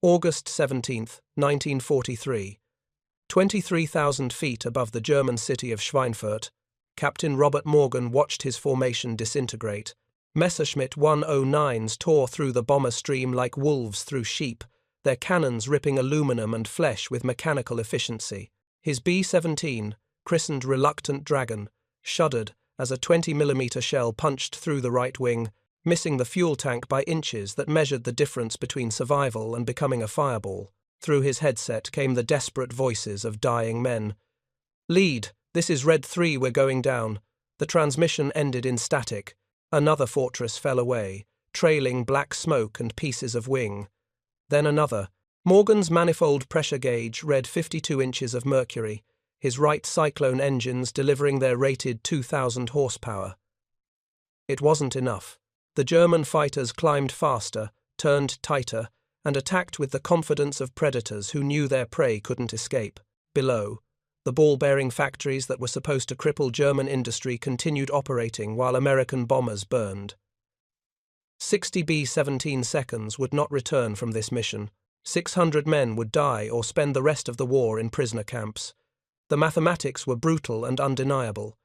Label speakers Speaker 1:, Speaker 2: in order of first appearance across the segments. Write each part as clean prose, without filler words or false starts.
Speaker 1: August 17, 1943. 23,000 feet above the German city of Schweinfurt, Captain Robert Morgan watched his formation disintegrate. Messerschmitt 109s tore through the bomber stream like wolves through sheep, their cannons ripping aluminum and flesh with mechanical efficiency. His B-17, christened Reluctant Dragon, shuddered as a 20mm shell punched through the right wing, missing the fuel tank by inches that measured the difference between survival and becoming a fireball. Through his headset came the desperate voices of dying men. "Lead, this is Red 3, we're going down." The transmission ended in static. Another fortress fell away, trailing black smoke and pieces of wing. Then another. Morgan's manifold pressure gauge read 52 inches of mercury, his right Cyclone engines delivering their rated 2,000 horsepower. It wasn't enough. The German fighters climbed faster, turned tighter, and attacked with the confidence of predators who knew their prey couldn't escape. Below, the ball-bearing factories that were supposed to cripple German industry continued operating while American bombers burned. 60 B-17 seconds would not return from this mission. 600 men would die or spend the rest of the war in prisoner camps. The mathematics were brutal and undeniable.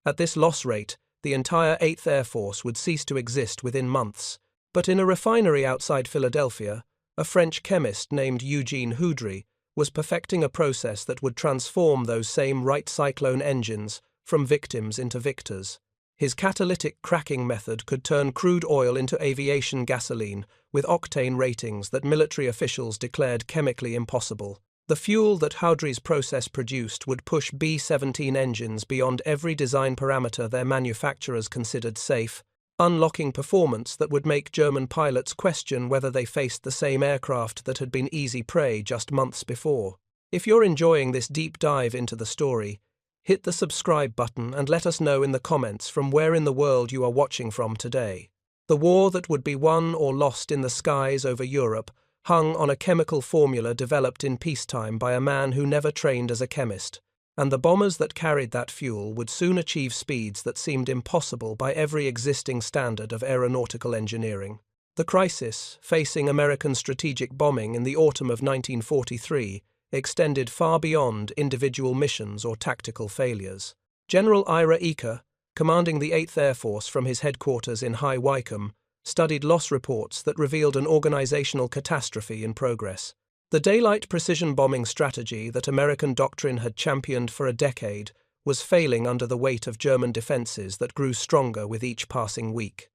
Speaker 1: At this loss rate, the entire 8th Air Force would cease to exist within months. But in a refinery outside Philadelphia, a French chemist named Eugene Houdry was perfecting a process that would transform those same Wright Cyclone engines from victims into victors. His catalytic cracking method could turn crude oil into aviation gasoline with octane ratings that military officials declared chemically impossible. The fuel that Houdry's process produced would push B-17 engines beyond every design parameter their manufacturers considered safe, unlocking performance that would make German pilots question whether they faced the same aircraft that had been easy prey just months before. If you're enjoying this deep dive into the story, hit the subscribe button and let us know in the comments from where in the world you are watching from today. The war that would be won or lost in the skies over Europe hung on a chemical formula developed in peacetime by a man who never trained as a chemist, and the bombers that carried that fuel would soon achieve speeds that seemed impossible by every existing standard of aeronautical engineering. The crisis, facing American strategic bombing in the autumn of 1943, extended far beyond individual missions or tactical failures. General Ira Eaker, commanding the 8th Air Force from his headquarters in High Wycombe, studied loss reports that revealed an organizational catastrophe in progress. The daylight precision bombing strategy that American doctrine had championed for a decade was failing under the weight of German defenses that grew stronger with each passing week.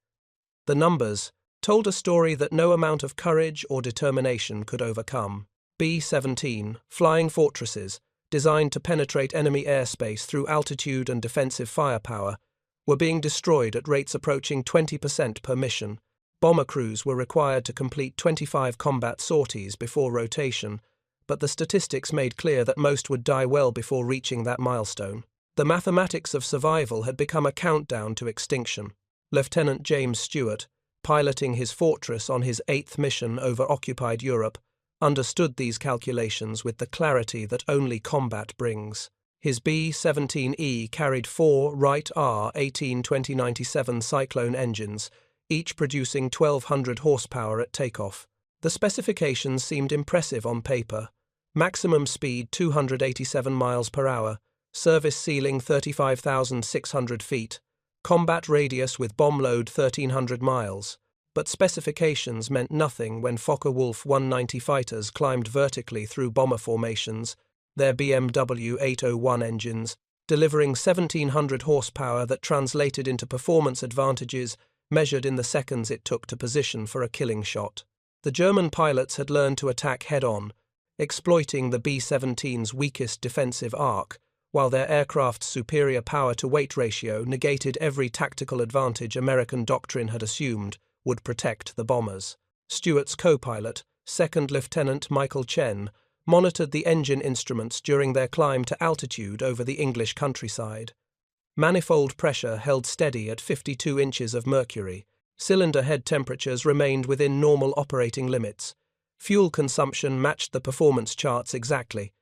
Speaker 1: The numbers told a story that no amount of courage or determination could overcome. B-17, flying fortresses, designed to penetrate enemy airspace through altitude and defensive firepower, were being destroyed at rates approaching 20% per mission. Bomber crews were required to complete 25 combat sorties before rotation, but the statistics made clear that most would die well before reaching that milestone. The mathematics of survival had become a countdown to extinction. Lieutenant James Stewart, piloting his Fortress on his 8th mission over occupied Europe, understood these calculations with the clarity that only combat brings. His B-17E carried 4 Wright R-18-2097 Cyclone engines, each producing 1,200 horsepower at takeoff. The specifications seemed impressive on paper. Maximum speed 287 miles per hour, service ceiling 35,600 feet, combat radius with bomb load 1,300 miles. But specifications meant nothing when Focke-Wulf 190 fighters climbed vertically through bomber formations, their BMW 801 engines, delivering 1,700 horsepower that translated into performance advantages measured in the seconds it took to position for a killing shot. The German pilots had learned to attack head-on, exploiting the B-17's weakest defensive arc, while their aircraft's superior power-to-weight ratio negated every tactical advantage American doctrine had assumed would protect the bombers. Stewart's co-pilot, Second Lieutenant Michael Chen, monitored the engine instruments during their climb to altitude over the English countryside. Manifold pressure held steady at 52 inches of mercury. Cylinder head temperatures remained within normal operating limits. Fuel consumption matched the performance charts exactly.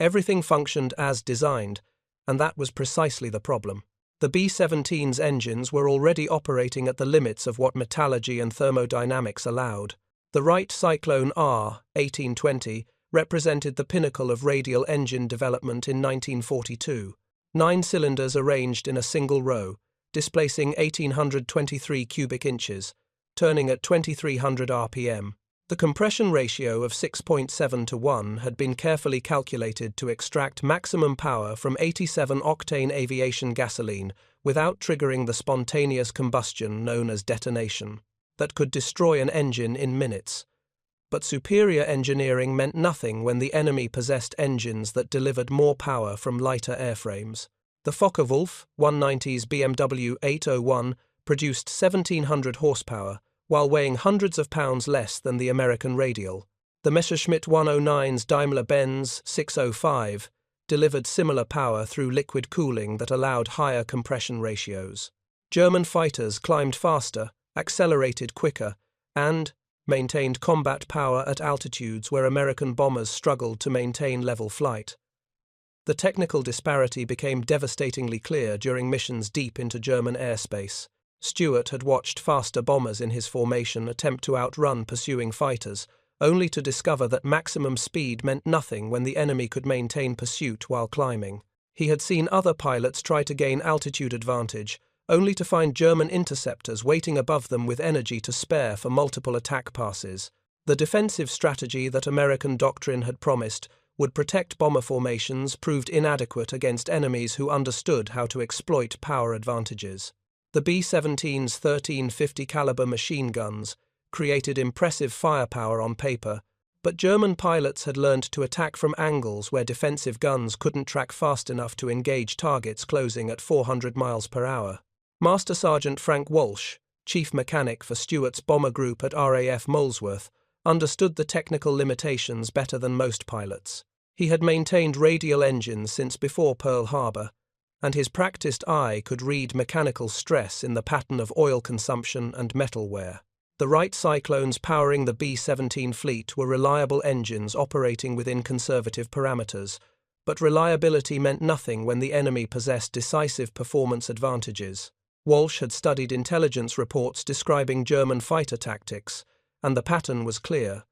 Speaker 1: Everything functioned as designed, and that was precisely the problem. The B-17's engines were already operating at the limits of what metallurgy and thermodynamics allowed. The Wright Cyclone R, 1820, represented the pinnacle of radial engine development in 1942. 9 cylinders arranged in a single row, displacing 1,823 cubic inches, turning at 2,300 rpm. The compression ratio of 6.7 to 1 had been carefully calculated to extract maximum power from 87-octane aviation gasoline without triggering the spontaneous combustion known as detonation, that could destroy an engine in minutes. But superior engineering meant nothing when the enemy possessed engines that delivered more power from lighter airframes. The Focke-Wulf 190's BMW 801 produced 1,700 horsepower, while weighing hundreds of pounds less than the American Radial. The Messerschmitt 109's Daimler-Benz 605 delivered similar power through liquid cooling that allowed higher compression ratios. German fighters climbed faster, accelerated quicker, and maintained combat power at altitudes where American bombers struggled to maintain level flight. The technical disparity became devastatingly clear during missions deep into German airspace. Stuart had watched faster bombers in his formation attempt to outrun pursuing fighters, only to discover that maximum speed meant nothing when the enemy could maintain pursuit while climbing. He had seen other pilots try to gain altitude advantage, only to find German interceptors waiting above them with energy to spare for multiple attack passes. The defensive strategy that American doctrine had promised would protect bomber formations proved inadequate against enemies who understood how to exploit power advantages. The B-17's 1350 caliber machine guns created impressive firepower on paper, but German pilots had learned to attack from angles where defensive guns couldn't track fast enough to engage targets closing at 400 miles per hour. Master Sergeant Frank Walsh, chief mechanic for Stuart's bomber group at RAF Molesworth, understood the technical limitations better than most pilots. He had maintained radial engines since before Pearl Harbor, and his practiced eye could read mechanical stress in the pattern of oil consumption and metal wear. The Wright Cyclones powering the B-17 fleet were reliable engines operating within conservative parameters, but reliability meant nothing when the enemy possessed decisive performance advantages. Walsh had studied intelligence reports describing German fighter tactics, and the pattern was clear.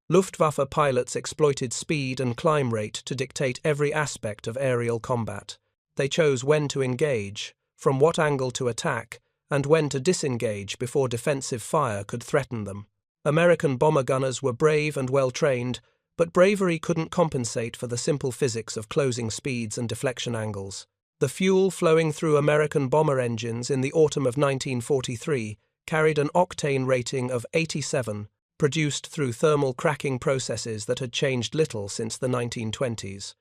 Speaker 1: Luftwaffe pilots exploited speed and climb rate to dictate every aspect of aerial combat. They chose when to engage, from what angle to attack, and when to disengage before defensive fire could threaten them. American bomber gunners were brave and well-trained, but bravery couldn't compensate for the simple physics of closing speeds and deflection angles. The fuel flowing through American bomber engines in the autumn of 1943 carried an octane rating of 87, produced through thermal cracking processes that had changed little since the 1920s.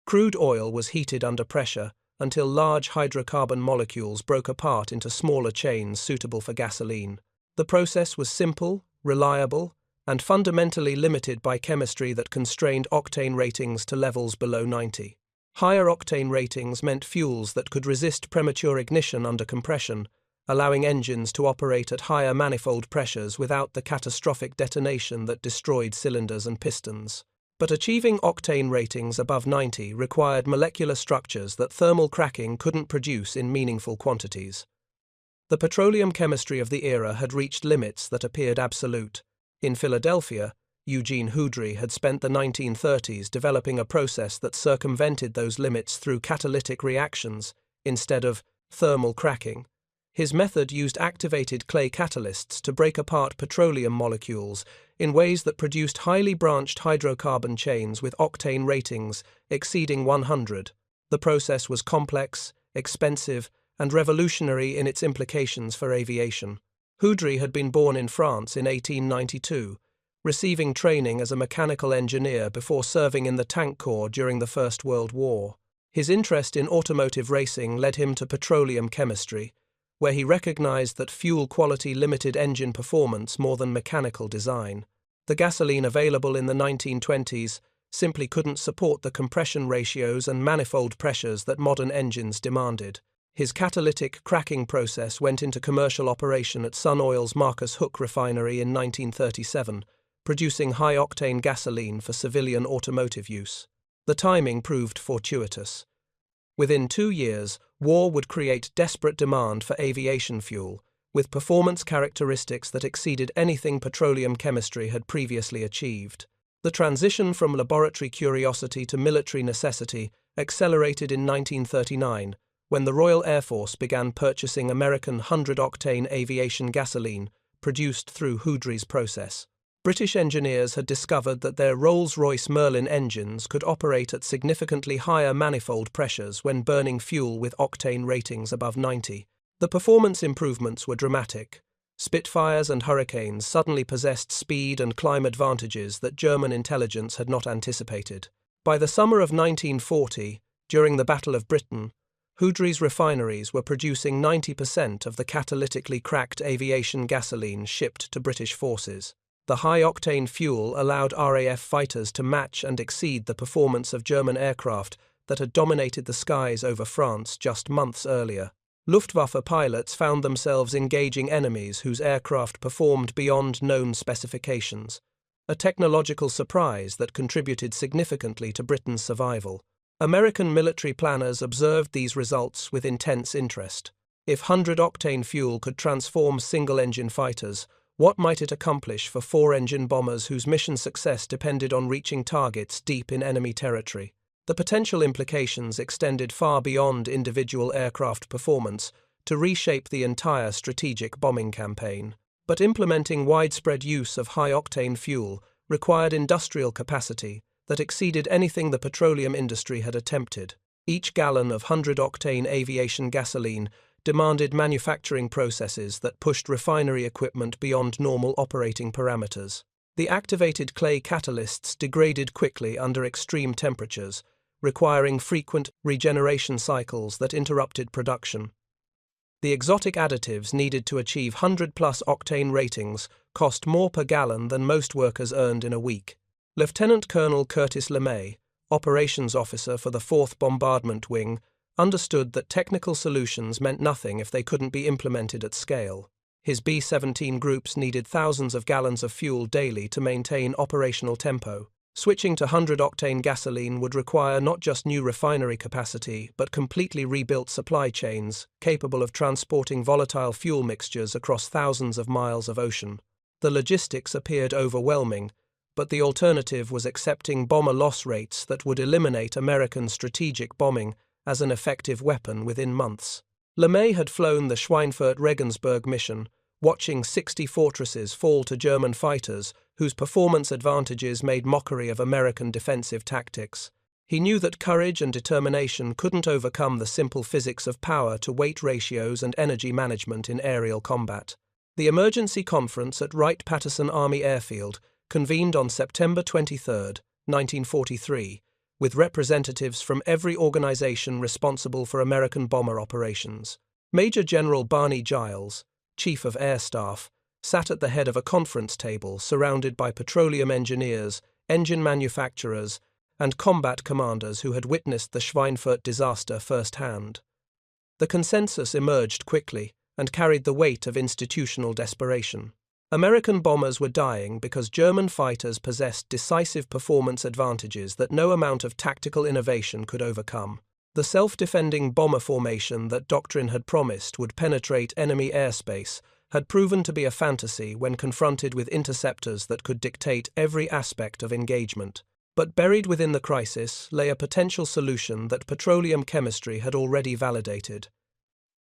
Speaker 1: Crude oil was heated under pressure until large hydrocarbon molecules broke apart into smaller chains suitable for gasoline. The process was simple, reliable, and fundamentally limited by chemistry that constrained octane ratings to levels below 90. Higher octane ratings meant fuels that could resist premature ignition under compression, allowing engines to operate at higher manifold pressures without the catastrophic detonation that destroyed cylinders and pistons. But achieving octane ratings above 90 required molecular structures that thermal cracking couldn't produce in meaningful quantities. The petroleum chemistry of the era had reached limits that appeared absolute. In Philadelphia, Eugene Houdry had spent the 1930s developing a process that circumvented those limits through catalytic reactions instead of thermal cracking. His method used activated clay catalysts to break apart petroleum molecules in ways that produced highly branched hydrocarbon chains with octane ratings exceeding 100. The process was complex, expensive, and revolutionary in its implications for aviation. Houdry had been born in France in 1892, receiving training as a mechanical engineer before serving in the Tank Corps during the First World War. His interest in automotive racing led him to petroleum chemistry, where he recognized that fuel quality limited engine performance more than mechanical design. The gasoline available in the 1920s simply couldn't support the compression ratios and manifold pressures that modern engines demanded. His catalytic cracking process went into commercial operation at Sun Oil's Marcus Hook refinery in 1937, producing high-octane gasoline for civilian automotive use. The timing proved fortuitous. Within 2 years, war would create desperate demand for aviation fuel, with performance characteristics that exceeded anything petroleum chemistry had previously achieved. The transition from laboratory curiosity to military necessity accelerated in 1939, when the Royal Air Force began purchasing American hundred-octane aviation gasoline produced through Houdry's process. British engineers had discovered that their Rolls-Royce Merlin engines could operate at significantly higher manifold pressures when burning fuel with octane ratings above 90. The performance improvements were dramatic. Spitfires and Hurricanes suddenly possessed speed and climb advantages that German intelligence had not anticipated. By the summer of 1940, during the Battle of Britain, Houdry's refineries were producing 90% of the catalytically cracked aviation gasoline shipped to British forces. The high-octane fuel allowed RAF fighters to match and exceed the performance of German aircraft that had dominated the skies over France just months earlier. Luftwaffe pilots found themselves engaging enemies whose aircraft performed beyond known specifications, a technological surprise that contributed significantly to Britain's survival. American military planners observed these results with intense interest. If hundred-octane fuel could transform single-engine fighters, what might it accomplish for four-engine bombers whose mission success depended on reaching targets deep in enemy territory? The potential implications extended far beyond individual aircraft performance to reshape the entire strategic bombing campaign. But implementing widespread use of high-octane fuel required industrial capacity that exceeded anything the petroleum industry had attempted. Each gallon of hundred-octane aviation gasoline demanded manufacturing processes that pushed refinery equipment beyond normal operating parameters. The activated clay catalysts degraded quickly under extreme temperatures, requiring frequent regeneration cycles that interrupted production. The exotic additives needed to achieve 100-plus octane ratings cost more per gallon than most workers earned in a week. Lieutenant Colonel Curtis LeMay, operations officer for the 4th Bombardment Wing, understood that technical solutions meant nothing if they couldn't be implemented at scale. His B-17 groups needed thousands of gallons of fuel daily to maintain operational tempo. Switching to hundred-octane gasoline would require not just new refinery capacity, but completely rebuilt supply chains capable of transporting volatile fuel mixtures across thousands of miles of ocean. The logistics appeared overwhelming, but the alternative was accepting bomber loss rates that would eliminate American strategic bombing as an effective weapon within months. LeMay had flown the Schweinfurt-Regensburg mission, watching 60 fortresses fall to German fighters whose performance advantages made mockery of American defensive tactics. He knew that courage and determination couldn't overcome the simple physics of power to weight ratios and energy management in aerial combat. The emergency conference at Wright-Patterson Army Airfield convened on September 23, 1943, with representatives from every organization responsible for American bomber operations. Major General Barney Giles, Chief of Air Staff, sat at the head of a conference table surrounded by petroleum engineers, engine manufacturers, and combat commanders who had witnessed the Schweinfurt disaster firsthand. The consensus emerged quickly and carried the weight of institutional desperation. American bombers were dying because German fighters possessed decisive performance advantages that no amount of tactical innovation could overcome. The self-defending bomber formation that doctrine had promised would penetrate enemy airspace had proven to be a fantasy when confronted with interceptors that could dictate every aspect of engagement. But buried within the crisis lay a potential solution that petroleum chemistry had already validated.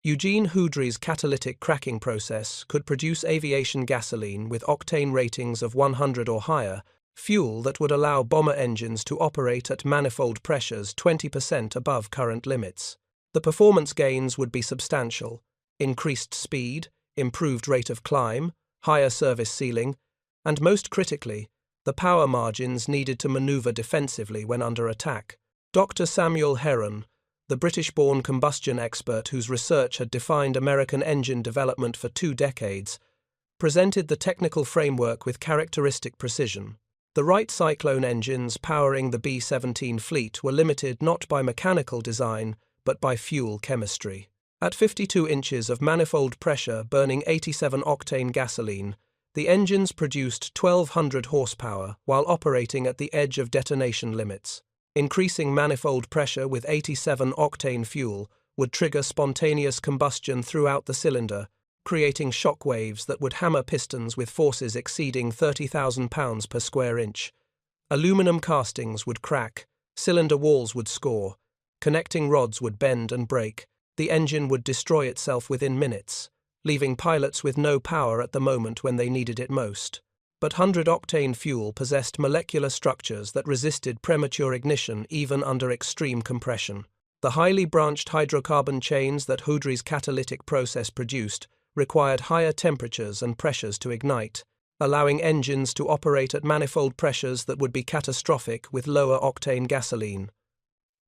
Speaker 1: Eugene Houdry's catalytic cracking process could produce aviation gasoline with octane ratings of 100 or higher, fuel that would allow bomber engines to operate at manifold pressures 20% above current limits. The performance gains would be substantial: increased speed, improved rate of climb, higher service ceiling, and most critically, the power margins needed to maneuver defensively when under attack. Dr. Samuel Heron, the British-born combustion expert whose research had defined American engine development for 2 decades, presented the technical framework with characteristic precision. The Wright Cyclone engines powering the B-17 fleet were limited not by mechanical design, but by fuel chemistry. At 52 inches of manifold pressure burning 87-octane gasoline, the engines produced 1,200 horsepower while operating at the edge of detonation limits. Increasing manifold pressure with 87-octane fuel would trigger spontaneous combustion throughout the cylinder, creating shock waves that would hammer pistons with forces exceeding 30,000 pounds per square inch. Aluminum castings would crack, cylinder walls would score, connecting rods would bend and break, the engine would destroy itself within minutes, leaving pilots with no power at the moment when they needed it most. But 100-octane fuel possessed molecular structures that resisted premature ignition even under extreme compression. The highly branched hydrocarbon chains that Houdry's catalytic process produced required higher temperatures and pressures to ignite, allowing engines to operate at manifold pressures that would be catastrophic with lower-octane gasoline.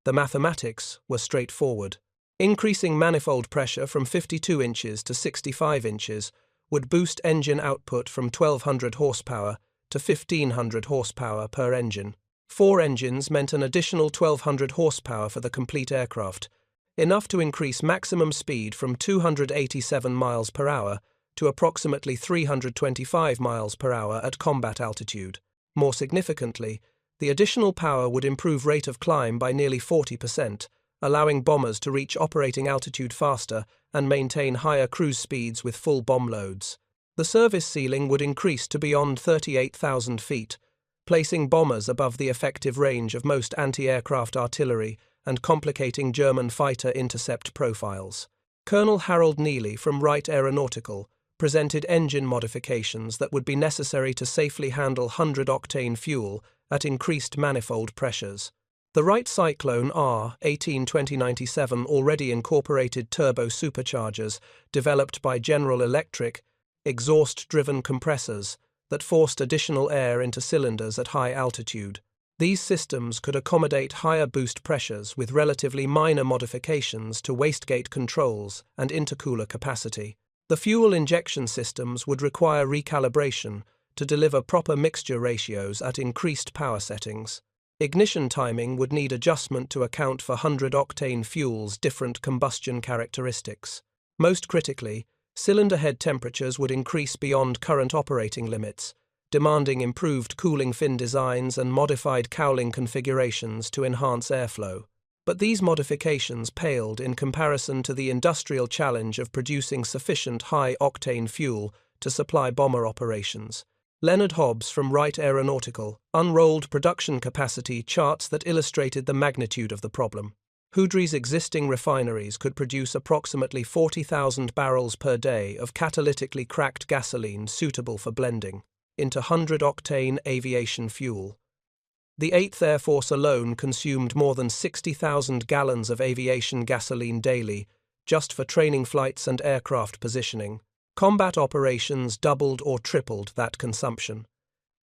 Speaker 1: The mathematics were straightforward. Increasing manifold pressure from 52 inches to 65 inches would boost engine output from 1,200 horsepower to 1,500 horsepower per engine. 4 engines meant an additional 1,200 horsepower for the complete aircraft, enough to increase maximum speed from 287 miles per hour to approximately 325 miles per hour at combat altitude. More significantly, the additional power would improve rate of climb by nearly 40%, allowing bombers to reach operating altitude faster and maintain higher cruise speeds with full bomb loads. The service ceiling would increase to beyond 38,000 feet, placing bombers above the effective range of most anti-aircraft artillery and complicating German fighter intercept profiles. Colonel Harold Neely from Wright Aeronautical presented engine modifications that would be necessary to safely handle 100-octane fuel at increased manifold pressures. The Wright Cyclone R-18-2097 already incorporated turbo superchargers developed by General Electric, exhaust-driven compressors that forced additional air into cylinders at high altitude. These systems could accommodate higher boost pressures with relatively minor modifications to wastegate controls and intercooler capacity. The fuel injection systems would require recalibration to deliver proper mixture ratios at increased power settings. Ignition timing would need adjustment to account for 100-octane fuel's different combustion characteristics. Most critically, cylinder head temperatures would increase beyond current operating limits, demanding improved cooling fin designs and modified cowling configurations to enhance airflow. But these modifications paled in comparison to the industrial challenge of producing sufficient high-octane fuel to supply bomber operations. Leonard Hobbs from Wright Aeronautical unrolled production capacity charts that illustrated the magnitude of the problem. Houdry's existing refineries could produce approximately 40,000 barrels per day of catalytically cracked gasoline suitable for blending into 100-octane aviation fuel. The 8th Air Force alone consumed more than 60,000 gallons of aviation gasoline daily just for training flights and aircraft positioning. Combat operations doubled or tripled that consumption.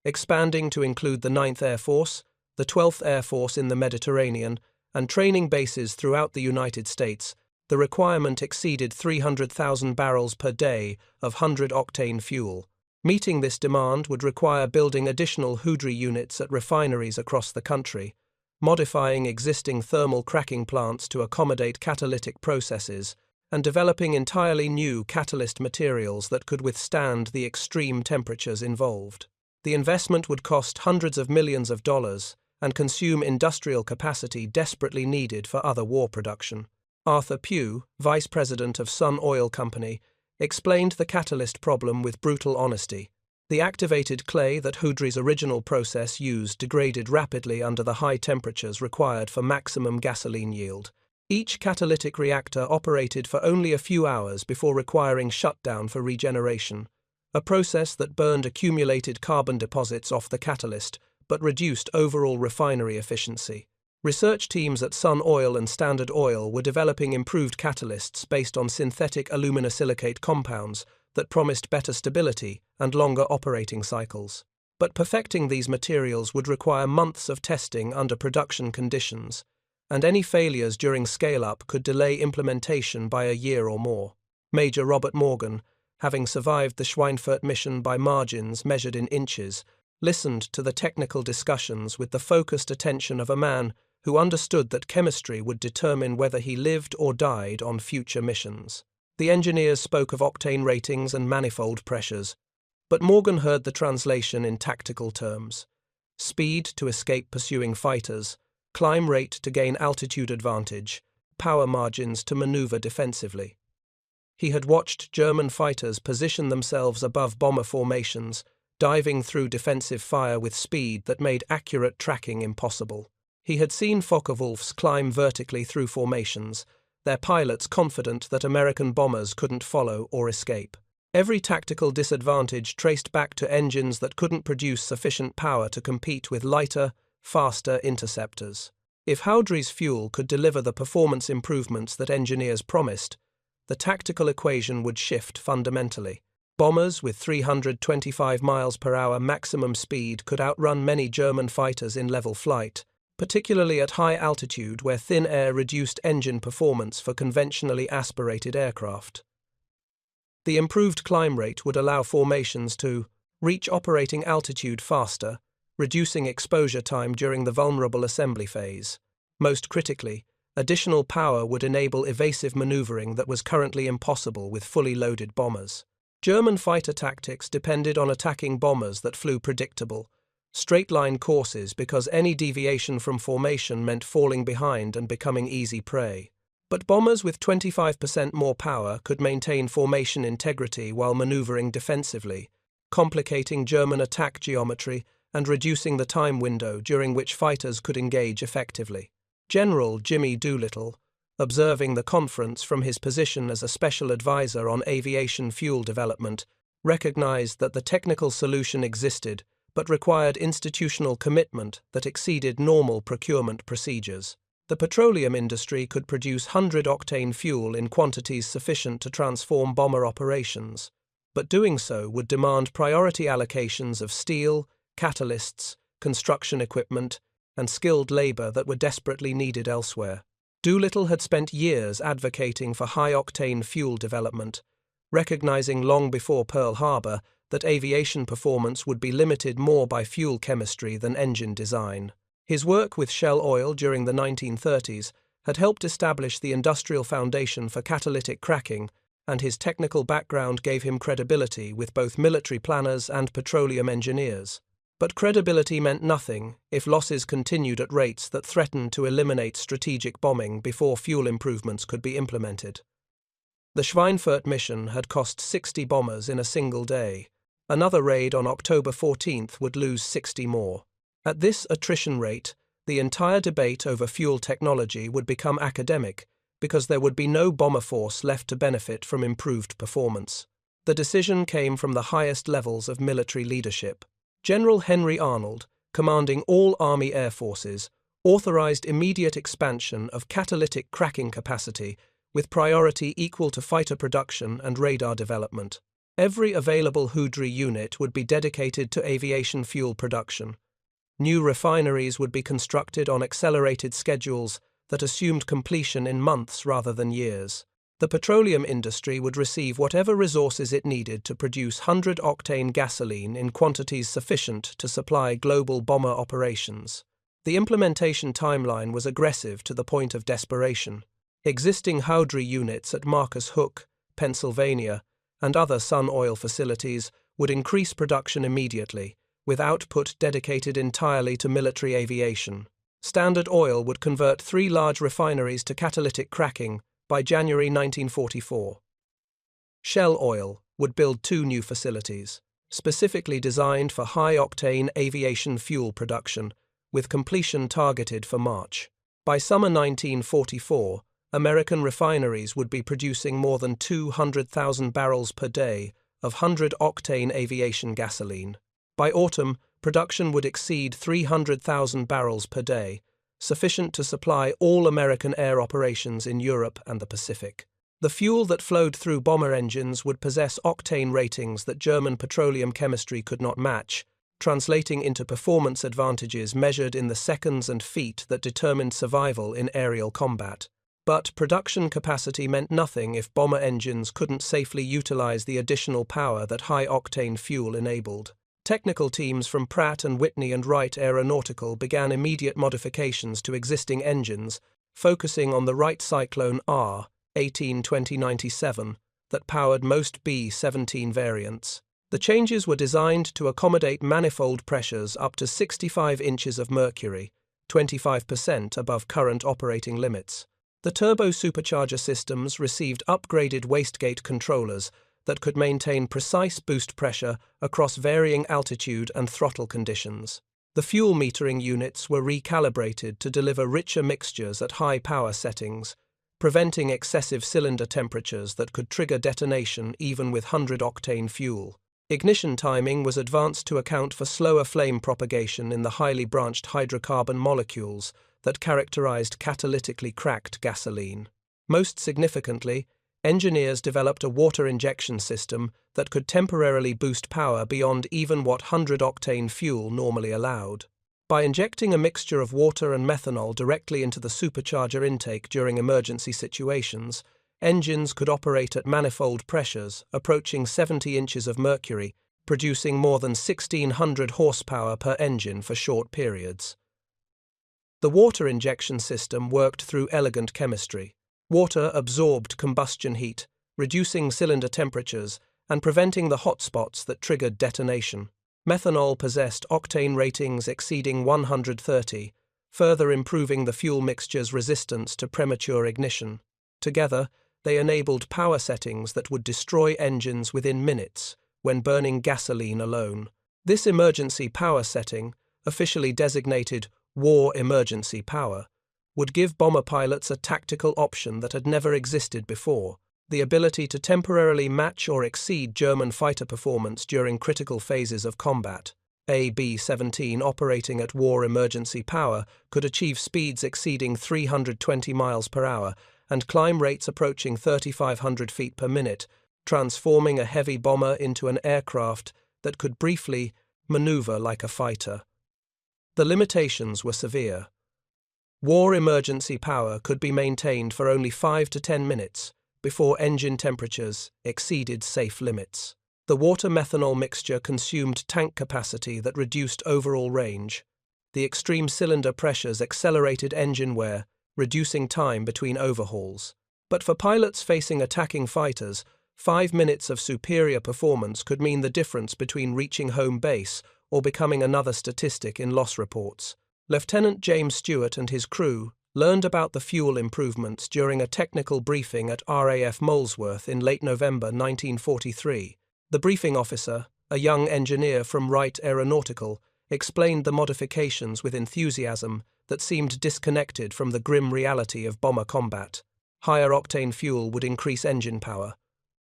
Speaker 1: Expanding to include the 9th Air Force, the 12th Air Force in the Mediterranean, and training bases throughout the United States, the requirement exceeded 300,000 barrels per day of 100-octane fuel. Meeting this demand would require building additional Houdry units at refineries across the country, modifying existing thermal cracking plants to accommodate catalytic processes, and developing entirely new catalyst materials that could withstand the extreme temperatures involved. The investment would cost hundreds of millions of dollars and consume industrial capacity desperately needed for other war production. Arthur Pugh, vice president of Sun Oil Company, explained the catalyst problem with brutal honesty. The activated clay that Houdry's original process used degraded rapidly under the high temperatures required for maximum gasoline yield. Each catalytic reactor operated for only a few hours before requiring shutdown for regeneration, a process that burned accumulated carbon deposits off the catalyst but reduced overall refinery efficiency. Research teams at Sun Oil and Standard Oil were developing improved catalysts based on synthetic aluminosilicate compounds that promised better stability and longer operating cycles. But perfecting these materials would require months of testing under production conditions, and any failures during scale-up could delay implementation by a year or more. Major Robert Morgan, having survived the Schweinfurt mission by margins measured in inches, listened to the technical discussions with the focused attention of a man who understood that chemistry would determine whether he lived or died on future missions. The engineers spoke of octane ratings and manifold pressures, but Morgan heard the translation in tactical terms: speed to escape pursuing fighters, climb rate to gain altitude advantage, power margins to maneuver defensively. He had watched German fighters position themselves above bomber formations, diving through defensive fire with speed that made accurate tracking impossible. He had seen Focke-Wulfs climb vertically through formations, their pilots confident that American bombers couldn't follow or escape. Every tactical disadvantage traced back to engines that couldn't produce sufficient power to compete with lighter, faster interceptors. If Houdry's fuel could deliver the performance improvements that engineers promised, the tactical equation would shift fundamentally. Bombers with 325 miles per hour maximum speed could outrun many German fighters in level flight, particularly at high altitude where thin air reduced engine performance for conventionally aspirated aircraft. The improved climb rate would allow formations to reach operating altitude faster, reducing exposure time during the vulnerable assembly phase. Most critically, additional power would enable evasive maneuvering that was currently impossible with fully loaded bombers. German fighter tactics depended on attacking bombers that flew predictable, straight-line courses because any deviation from formation meant falling behind and becoming easy prey. But bombers with 25% more power could maintain formation integrity while maneuvering defensively, complicating German attack geometry and reducing the time window during which fighters could engage effectively. General Jimmy Doolittle, observing the conference from his position as a special advisor on aviation fuel development, recognized that the technical solution existed but required institutional commitment that exceeded normal procurement procedures. The petroleum industry could produce 100-octane fuel in quantities sufficient to transform bomber operations, but doing so would demand priority allocations of steel, catalysts, construction equipment, and skilled labor that were desperately needed elsewhere. Doolittle had spent years advocating for high-octane fuel development, recognizing long before Pearl Harbor that aviation performance would be limited more by fuel chemistry than engine design. His work with Shell Oil during the 1930s had helped establish the industrial foundation for catalytic cracking, and his technical background gave him credibility with both military planners and petroleum engineers. But credibility meant nothing if losses continued at rates that threatened to eliminate strategic bombing before fuel improvements could be implemented. The Schweinfurt mission had cost 60 bombers in a single day. Another raid on October 14th would lose 60 more. At this attrition rate, the entire debate over fuel technology would become academic because there would be no bomber force left to benefit from improved performance. The decision came from the highest levels of military leadership. General Henry Arnold, commanding all Army air forces, authorized immediate expansion of catalytic cracking capacity with priority equal to fighter production and radar development. Every available Houdry unit would be dedicated to aviation fuel production. New refineries would be constructed on accelerated schedules that assumed completion in months rather than years. The petroleum industry would receive whatever resources it needed to produce 100-octane gasoline in quantities sufficient to supply global bomber operations. The implementation timeline was aggressive to the point of desperation. Existing Houdry units at Marcus Hook, Pennsylvania, and other Sun Oil facilities would increase production immediately, with output dedicated entirely to military aviation. Standard Oil would convert 3 large refineries to catalytic cracking by January 1944. Shell Oil would build 2 new facilities, specifically designed for high-octane aviation fuel production, with completion targeted for March. By summer 1944, American refineries would be producing more than 200,000 barrels per day of 100-octane aviation gasoline. By autumn, production would exceed 300,000 barrels per day, sufficient to supply all American air operations in Europe and the Pacific. The fuel that flowed through bomber engines would possess octane ratings that German petroleum chemistry could not match, translating into performance advantages measured in the seconds and feet that determined survival in aerial combat. But production capacity meant nothing if bomber engines couldn't safely utilize the additional power that high-octane fuel enabled. Technical teams from Pratt & Whitney and Wright Aeronautical began immediate modifications to existing engines, focusing on the Wright Cyclone R 18-2097 that powered most B-17 variants. The changes were designed to accommodate manifold pressures up to 65 inches of mercury, 25% above current operating limits. The turbo supercharger systems received upgraded wastegate controllers that could maintain precise boost pressure across varying altitude and throttle conditions. The fuel metering units were recalibrated to deliver richer mixtures at high power settings, preventing excessive cylinder temperatures that could trigger detonation even with 100-octane fuel. Ignition timing was advanced to account for slower flame propagation in the highly branched hydrocarbon molecules that characterized catalytically cracked gasoline. Most significantly, engineers developed a water injection system that could temporarily boost power beyond even what 100-octane fuel normally allowed. By injecting a mixture of water and methanol directly into the supercharger intake during emergency situations, engines could operate at manifold pressures approaching 70 inches of mercury, producing more than 1,600 horsepower per engine for short periods. The water injection system worked through elegant chemistry. Water absorbed combustion heat, reducing cylinder temperatures and preventing the hotspots that triggered detonation. Methanol possessed octane ratings exceeding 130, further improving the fuel mixture's resistance to premature ignition. Together, they enabled power settings that would destroy engines within minutes when burning gasoline alone. This emergency power setting, officially designated War Emergency Power, would give bomber pilots a tactical option that had never existed before: the ability to temporarily match or exceed German fighter performance during critical phases of combat. A B-17 operating at war emergency power could achieve speeds exceeding 320 miles per hour and climb rates approaching 3,500 feet per minute, transforming a heavy bomber into an aircraft that could briefly maneuver like a fighter. The limitations were severe. War emergency power could be maintained for only 5 to 10 minutes before engine temperatures exceeded safe limits. The water-methanol mixture consumed tank capacity that reduced overall range. The extreme cylinder pressures accelerated engine wear, reducing time between overhauls. But for pilots facing attacking fighters, 5 minutes of superior performance could mean the difference between reaching home base or becoming another statistic in loss reports. Lieutenant James Stewart and his crew learned about the fuel improvements during a technical briefing at RAF Molesworth in late November 1943. The briefing officer, a young engineer from Wright Aeronautical, explained the modifications with enthusiasm that seemed disconnected from the grim reality of bomber combat. Higher octane fuel would increase engine power.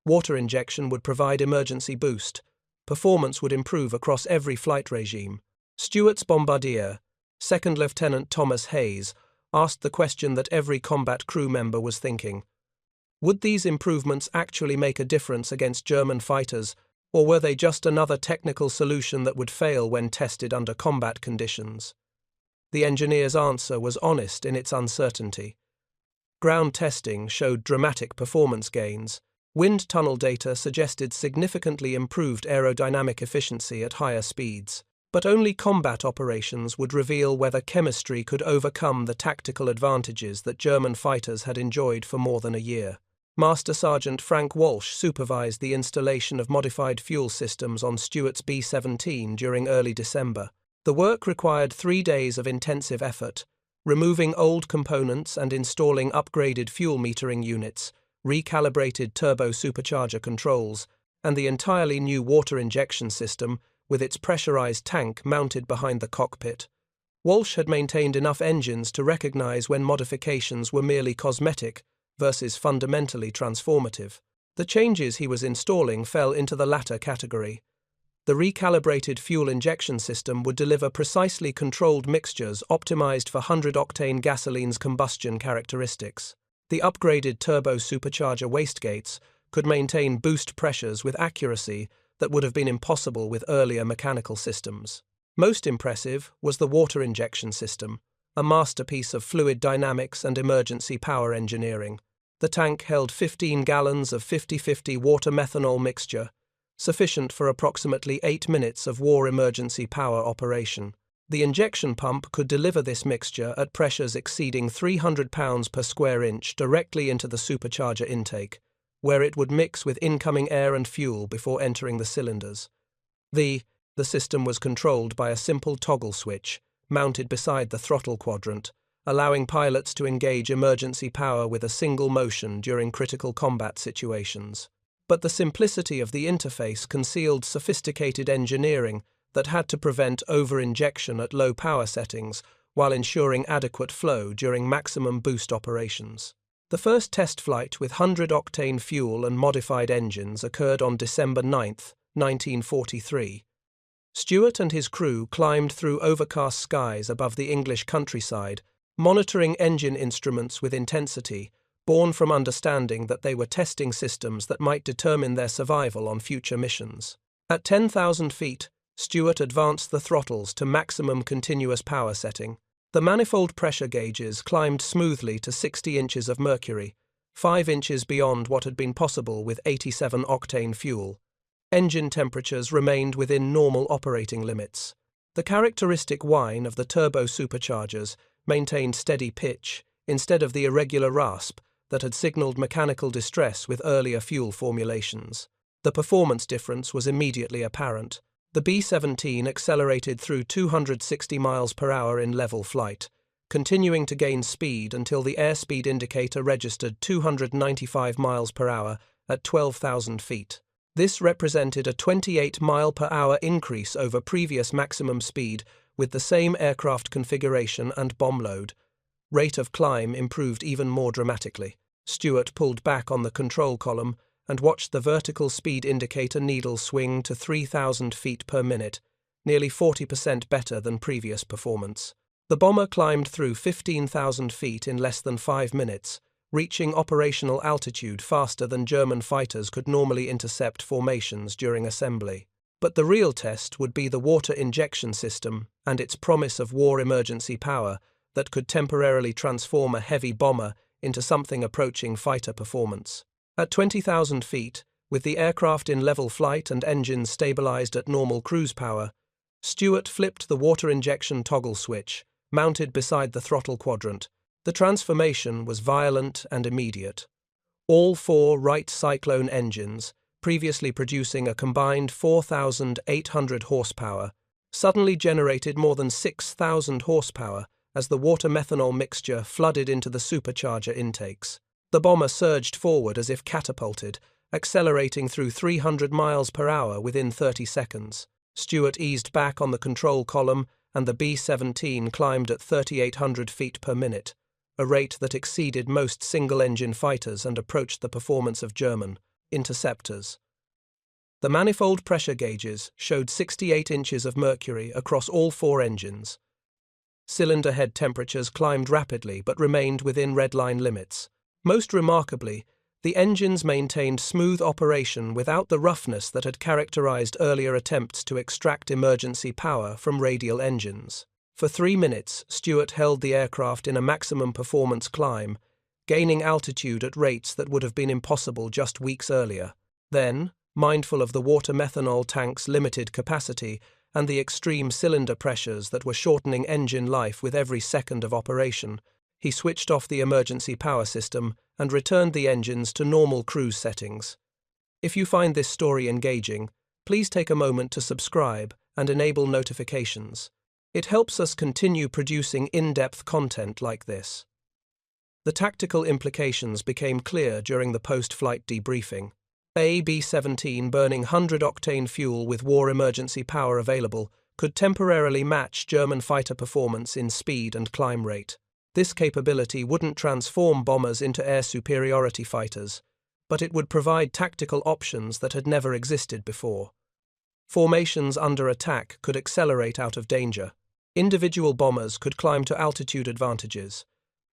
Speaker 1: Water injection would provide emergency boost. Performance would improve across every flight regime. Stewart's bombardier, Second Lieutenant Thomas Hayes, asked the question that every combat crew member was thinking: would these improvements actually make a difference against German fighters, or were they just another technical solution that would fail when tested under combat conditions? The engineer's answer was honest in its uncertainty. Ground testing showed dramatic performance gains. Wind tunnel data suggested significantly improved aerodynamic efficiency at higher speeds. But only combat operations would reveal whether chemistry could overcome the tactical advantages that German fighters had enjoyed for more than a year. Master Sergeant Frank Walsh supervised the installation of modified fuel systems on Stewart's B-17 during early December. The work required 3 days of intensive effort, removing old components and installing upgraded fuel metering units, recalibrated turbo supercharger controls, and the entirely new water injection system with its pressurized tank mounted behind the cockpit. Walsh had maintained enough engines to recognize when modifications were merely cosmetic versus fundamentally transformative. The changes he was installing fell into the latter category. The recalibrated fuel injection system would deliver precisely controlled mixtures optimized for 100-octane gasoline's combustion characteristics. The upgraded turbo supercharger wastegates could maintain boost pressures with accuracy that would have been impossible with earlier mechanical systems. Most impressive was the water injection system, a masterpiece of fluid dynamics and emergency power engineering. The tank held 15 gallons of 50-50 water-methanol mixture, sufficient for approximately 8 minutes of war emergency power operation. The injection pump could deliver this mixture at pressures exceeding 300 pounds per square inch directly into the supercharger intake, where it would mix with incoming air and fuel before entering the cylinders. The system was controlled by a simple toggle switch, mounted beside the throttle quadrant, allowing pilots to engage emergency power with a single motion during critical combat situations. But the simplicity of the interface concealed sophisticated engineering that had to prevent over-injection at low power settings while ensuring adequate flow during maximum boost operations. The first test flight with 100-octane fuel and modified engines occurred on December 9, 1943. Stewart and his crew climbed through overcast skies above the English countryside, monitoring engine instruments with intensity, born from understanding that they were testing systems that might determine their survival on future missions. At 10,000 feet, Stewart advanced the throttles to maximum continuous power setting. The manifold pressure gauges climbed smoothly to 60 inches of mercury, 5 inches beyond what had been possible with 87-octane fuel. Engine temperatures remained within normal operating limits. The characteristic whine of the turbo superchargers maintained steady pitch instead of the irregular rasp that had signaled mechanical distress with earlier fuel formulations. The performance difference was immediately apparent. The B-17 accelerated through 260 miles per hour in level flight, continuing to gain speed until the airspeed indicator registered 295 miles per hour at 12,000 feet. This represented a 28-mile-per-hour increase over previous maximum speed with the same aircraft configuration and bomb load. Rate of climb improved even more dramatically. Stewart pulled back on the control column and watched the vertical speed indicator needle swing to 3,000 feet per minute, nearly 40% better than previous performance. The bomber climbed through 15,000 feet in less than 5 minutes, reaching operational altitude faster than German fighters could normally intercept formations during assembly. But the real test would be the water injection system and its promise of war emergency power that could temporarily transform a heavy bomber into something approaching fighter performance. At 20,000 feet, with the aircraft in level flight and engines stabilized at normal cruise power, Stewart flipped the water injection toggle switch, mounted beside the throttle quadrant. The transformation was violent and immediate. All 4 Wright Cyclone engines, previously producing a combined 4,800 horsepower, suddenly generated more than 6,000 horsepower as the water-methanol mixture flooded into the supercharger intakes. The bomber surged forward as if catapulted, accelerating through 300 miles per hour within 30 seconds. Stewart eased back on the control column and the B-17 climbed at 3,800 feet per minute, a rate that exceeded most single-engine fighters and approached the performance of German interceptors. The manifold pressure gauges showed 68 inches of mercury across all 4 engines. Cylinder head temperatures climbed rapidly but remained within redline limits. Most remarkably, the engines maintained smooth operation without the roughness that had characterized earlier attempts to extract emergency power from radial engines. For 3 minutes, Stewart held the aircraft in a maximum performance climb, gaining altitude at rates that would have been impossible just weeks earlier. Then, mindful of the water-methanol tank's limited capacity and the extreme cylinder pressures that were shortening engine life with every second of operation, he switched off the emergency power system and returned the engines to normal cruise settings. If you find this story engaging, please take a moment to subscribe and enable notifications. It helps us continue producing in-depth content like this. The tactical implications became clear during the post-flight debriefing. A B-17 burning 100-octane fuel with war emergency power available could temporarily match German fighter performance in speed and climb rate. This capability wouldn't transform bombers into air superiority fighters, but it would provide tactical options that had never existed before. Formations under attack could accelerate out of danger. Individual bombers could climb to altitude advantages.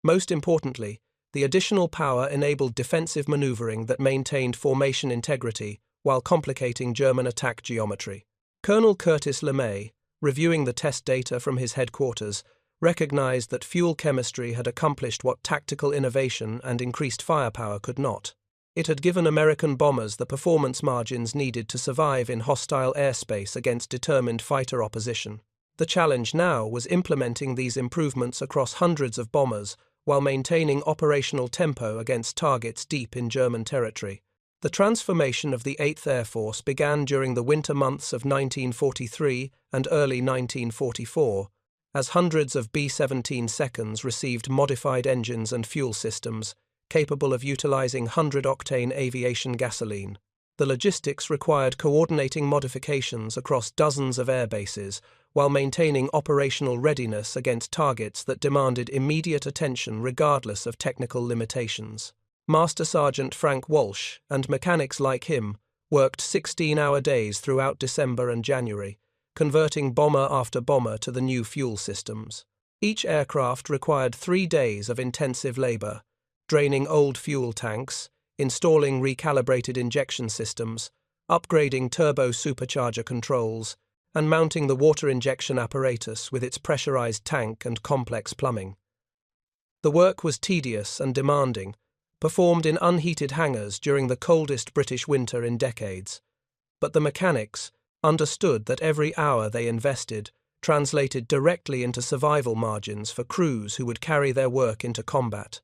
Speaker 1: Most importantly, the additional power enabled defensive maneuvering that maintained formation integrity while complicating German attack geometry. Colonel Curtis LeMay, reviewing the test data from his headquarters, recognized that fuel chemistry had accomplished what tactical innovation and increased firepower could not. It had given American bombers the performance margins needed to survive in hostile airspace against determined fighter opposition. The challenge now was implementing these improvements across hundreds of bombers while maintaining operational tempo against targets deep in German territory. The transformation of the 8th Air Force began during the winter months of 1943 and early 1944, as hundreds of B-17 seconds received modified engines and fuel systems capable of utilizing 100-octane aviation gasoline. The logistics required coordinating modifications across dozens of air bases while maintaining operational readiness against targets that demanded immediate attention regardless of technical limitations. Master Sergeant Frank Walsh and mechanics like him worked 16-hour days throughout December and January, converting bomber after bomber to the new fuel systems. Each aircraft required 3 days of intensive labor, draining old fuel tanks, installing recalibrated injection systems, upgrading turbo supercharger controls, and mounting the water injection apparatus with its pressurized tank and complex plumbing. The work was tedious and demanding, performed in unheated hangars during the coldest British winter in decades, but the mechanics understood that every hour they invested translated directly into survival margins for crews who would carry their work into combat.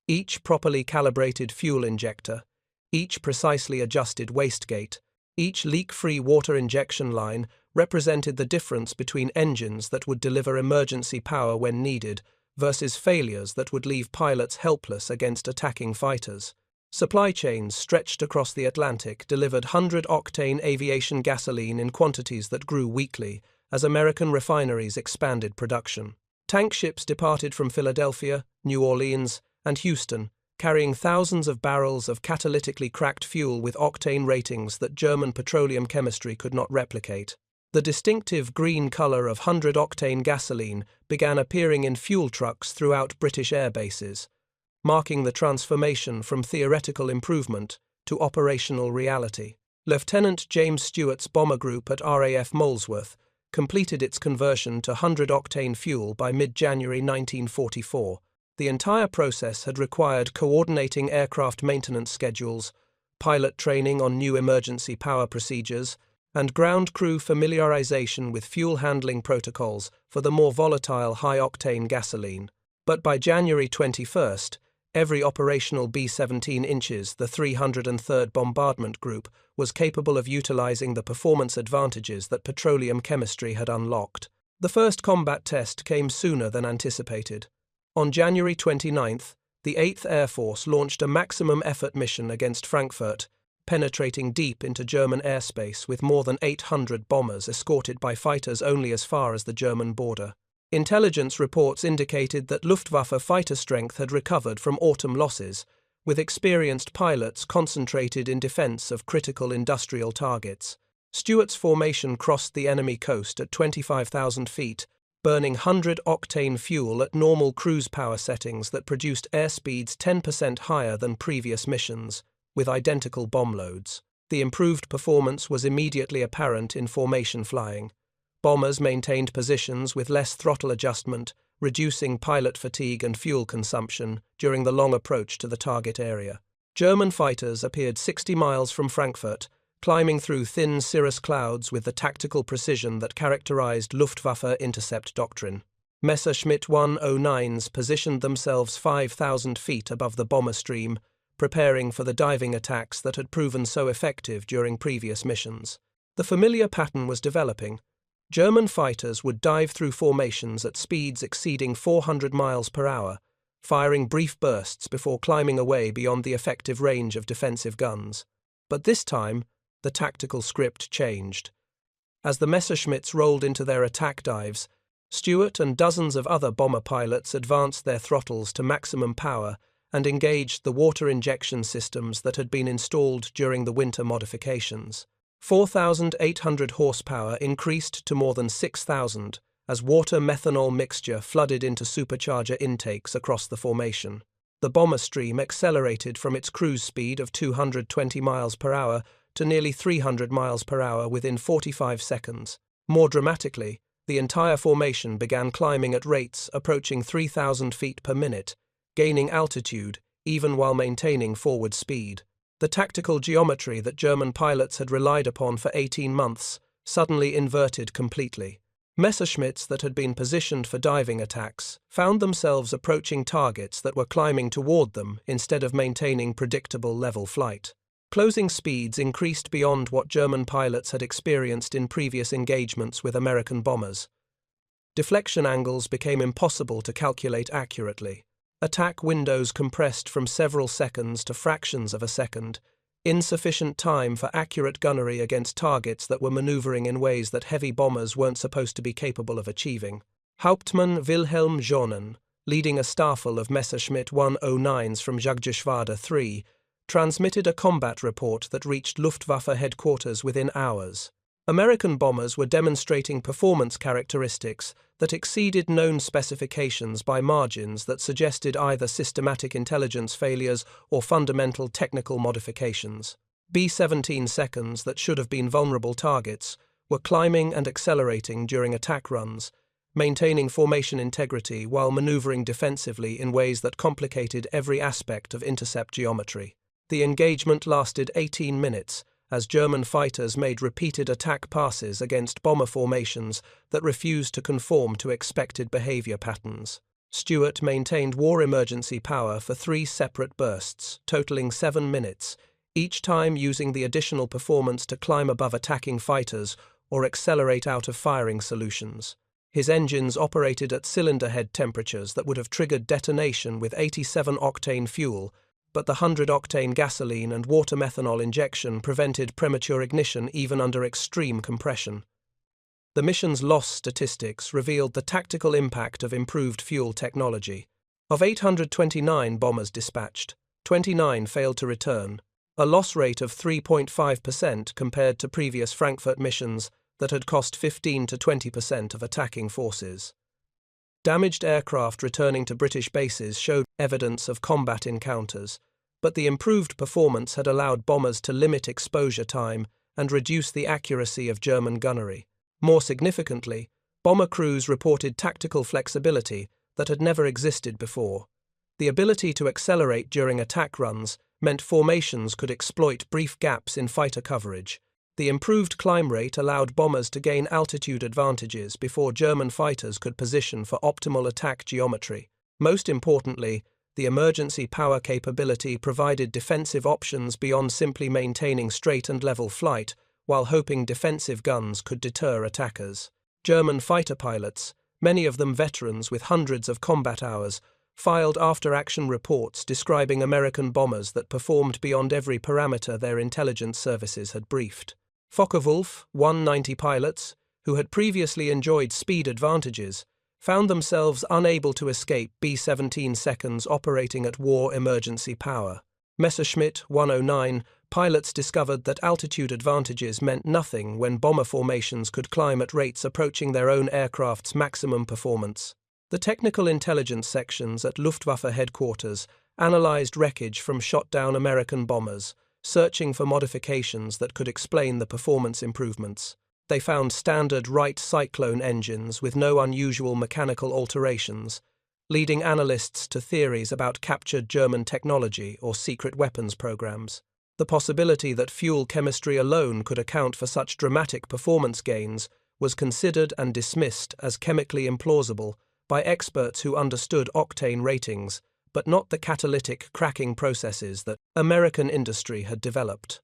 Speaker 1: Each properly calibrated fuel injector, each precisely adjusted wastegate, each leak-free water injection line represented the difference between engines that would deliver emergency power when needed versus failures that would leave pilots helpless against attacking fighters. Supply chains stretched across the Atlantic delivered 100-octane aviation gasoline in quantities that grew weekly as American refineries expanded production. Tank ships departed from Philadelphia, New Orleans, and Houston, carrying thousands of barrels of catalytically cracked fuel with octane ratings that German petroleum chemistry could not replicate. The distinctive green color of 100-octane gasoline began appearing in fuel trucks throughout British air bases, marking the transformation from theoretical improvement to operational reality. Lieutenant James Stewart's bomber group at RAF Molesworth completed its conversion to 100-octane fuel by mid-January 1944. The entire process had required coordinating aircraft maintenance schedules, pilot training on new emergency power procedures, and ground crew familiarization with fuel handling protocols for the more volatile high-octane gasoline. But by January 21st, every operational B-17 inches, the 303rd Bombardment Group, was capable of utilizing the performance advantages that petroleum chemistry had unlocked. The first combat test came sooner than anticipated. On January 29th, the 8th Air Force launched a maximum effort mission against Frankfurt, penetrating deep into German airspace with more than 800 bombers escorted by fighters only as far as the German border. Intelligence reports indicated that Luftwaffe fighter strength had recovered from autumn losses, with experienced pilots concentrated in defense of critical industrial targets. Stewart's formation crossed the enemy coast at 25,000 feet, burning 100-octane fuel at normal cruise power settings that produced airspeeds 10% higher than previous missions, with identical bomb loads. The improved performance was immediately apparent in formation flying. Bombers maintained positions with less throttle adjustment, reducing pilot fatigue and fuel consumption during the long approach to the target area. German fighters appeared 60 miles from Frankfurt, climbing through thin cirrus clouds with the tactical precision that characterized Luftwaffe intercept doctrine. Messerschmitt 109s positioned themselves 5,000 feet above the bomber stream, preparing for the diving attacks that had proven so effective during previous missions. The familiar pattern was developing. German fighters would dive through formations at speeds exceeding 400 miles per hour, firing brief bursts before climbing away beyond the effective range of defensive guns. But this time, the tactical script changed. As the Messerschmitts rolled into their attack dives, Stewart and dozens of other bomber pilots advanced their throttles to maximum power and engaged the water injection systems that had been installed during the winter modifications. 4,800 horsepower increased to more than 6,000 as water-methanol mixture flooded into supercharger intakes across the formation. The bomber stream accelerated from its cruise speed of 220 miles per hour to nearly 300 miles per hour within 45 seconds. More dramatically, the entire formation began climbing at rates approaching 3,000 feet per minute, gaining altitude even while maintaining forward speed. The tactical geometry that German pilots had relied upon for 18 months suddenly inverted completely. Messerschmitts that had been positioned for diving attacks found themselves approaching targets that were climbing toward them instead of maintaining predictable level flight. Closing speeds increased beyond what German pilots had experienced in previous engagements with American bombers. Deflection angles became impossible to calculate accurately. Attack windows compressed from several seconds to fractions of a second, insufficient time for accurate gunnery against targets that were maneuvering in ways that heavy bombers weren't supposed to be capable of achieving. Hauptmann Wilhelm Jonen, leading a staffel of Messerschmitt 109s from Jagdgeschwader 3, transmitted a combat report that reached Luftwaffe headquarters within hours. American bombers were demonstrating performance characteristics that exceeded known specifications by margins that suggested either systematic intelligence failures or fundamental technical modifications. B-17 seconds that should have been vulnerable targets were climbing and accelerating during attack runs, maintaining formation integrity while maneuvering defensively in ways that complicated every aspect of intercept geometry. The engagement lasted 18 minutes, as German fighters made repeated attack passes against bomber formations that refused to conform to expected behavior patterns. Stewart maintained war emergency power for 3 separate bursts, totaling 7 minutes, each time using the additional performance to climb above attacking fighters or accelerate out of firing solutions. His engines operated at cylinder head temperatures that would have triggered detonation with 87-octane fuel, but the 100-octane gasoline and water methanol injection prevented premature ignition even under extreme compression. The mission's loss statistics revealed the tactical impact of improved fuel technology. Of 829 bombers dispatched, 29 failed to return, a loss rate of 3.5% compared to previous Frankfurt missions that had cost 15 to 20% of attacking forces. Damaged aircraft returning to British bases showed evidence of combat encounters, but the improved performance had allowed bombers to limit exposure time and reduce the accuracy of German gunnery. More significantly, bomber crews reported tactical flexibility that had never existed before. The ability to accelerate during attack runs meant formations could exploit brief gaps in fighter coverage. The improved climb rate allowed bombers to gain altitude advantages before German fighters could position for optimal attack geometry. Most importantly, the emergency power capability provided defensive options beyond simply maintaining straight and level flight, while hoping defensive guns could deter attackers. German fighter pilots, many of them veterans with hundreds of combat hours, filed after-action reports describing American bombers that performed beyond every parameter their intelligence services had briefed. Focke-Wulf 190 pilots, who had previously enjoyed speed advantages, found themselves unable to escape B-17 seconds operating at war emergency power. Messerschmitt 109 pilots discovered that altitude advantages meant nothing when bomber formations could climb at rates approaching their own aircraft's maximum performance. The technical intelligence sections at Luftwaffe headquarters analyzed wreckage from shot-down American bombers, searching for modifications that could explain the performance improvements. They found standard Wright Cyclone engines with no unusual mechanical alterations, leading analysts to theories about captured German technology or secret weapons programs. The possibility that fuel chemistry alone could account for such dramatic performance gains was considered and dismissed as chemically implausible by experts who understood octane ratings, but not the catalytic cracking processes that American industry had developed.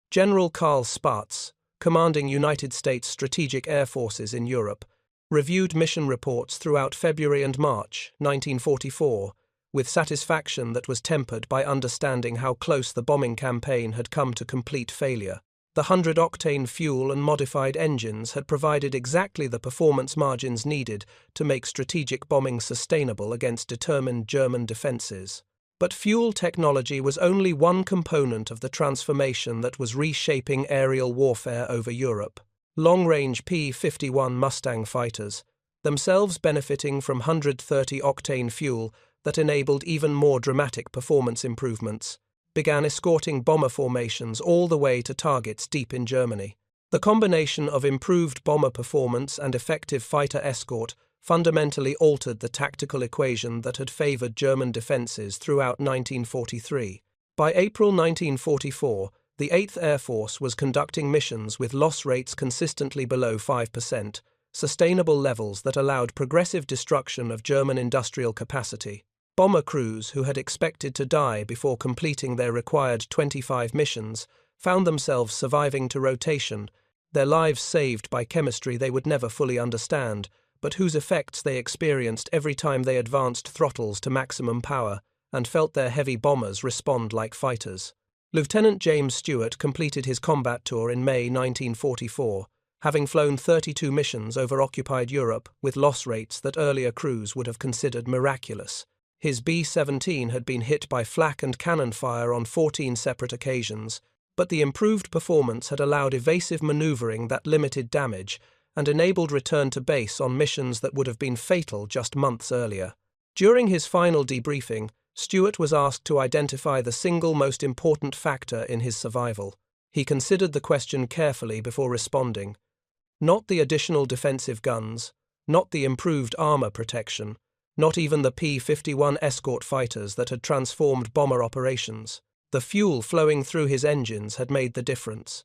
Speaker 1: General Karl Spaatz, commanding United States Strategic Air Forces in Europe, reviewed mission reports throughout February and March 1944 with satisfaction that was tempered by understanding how close the bombing campaign had come to complete failure. The 100-octane fuel and modified engines had provided exactly the performance margins needed to make strategic bombing sustainable against determined German defenses. But fuel technology was only one component of the transformation that was reshaping aerial warfare over Europe. Long-range P-51 Mustang fighters, themselves benefiting from 130-octane fuel that enabled even more dramatic performance improvements, began escorting bomber formations all the way to targets deep in Germany. The combination of improved bomber performance and effective fighter escort fundamentally altered the tactical equation that had favored German defenses throughout 1943. By April 1944, the 8th Air Force was conducting missions with loss rates consistently below 5%, sustainable levels that allowed progressive destruction of German industrial capacity. Bomber crews who had expected to die before completing their required 25 missions found themselves surviving to rotation, their lives saved by chemistry they would never fully understand, but whose effects they experienced every time they advanced throttles to maximum power and felt their heavy bombers respond like fighters. Lieutenant James Stewart completed his combat tour in May 1944, having flown 32 missions over occupied Europe with loss rates that earlier crews would have considered miraculous. His B-17 had been hit by flak and cannon fire on 14 separate occasions, but the improved performance had allowed evasive maneuvering that limited damage and enabled return to base on missions that would have been fatal just months earlier. During his final debriefing, Stewart was asked to identify the single most important factor in his survival. He considered the question carefully before responding. Not the additional defensive guns, not the improved armor protection, not even the P-51 escort fighters that had transformed bomber operations. The fuel flowing through his engines had made the difference.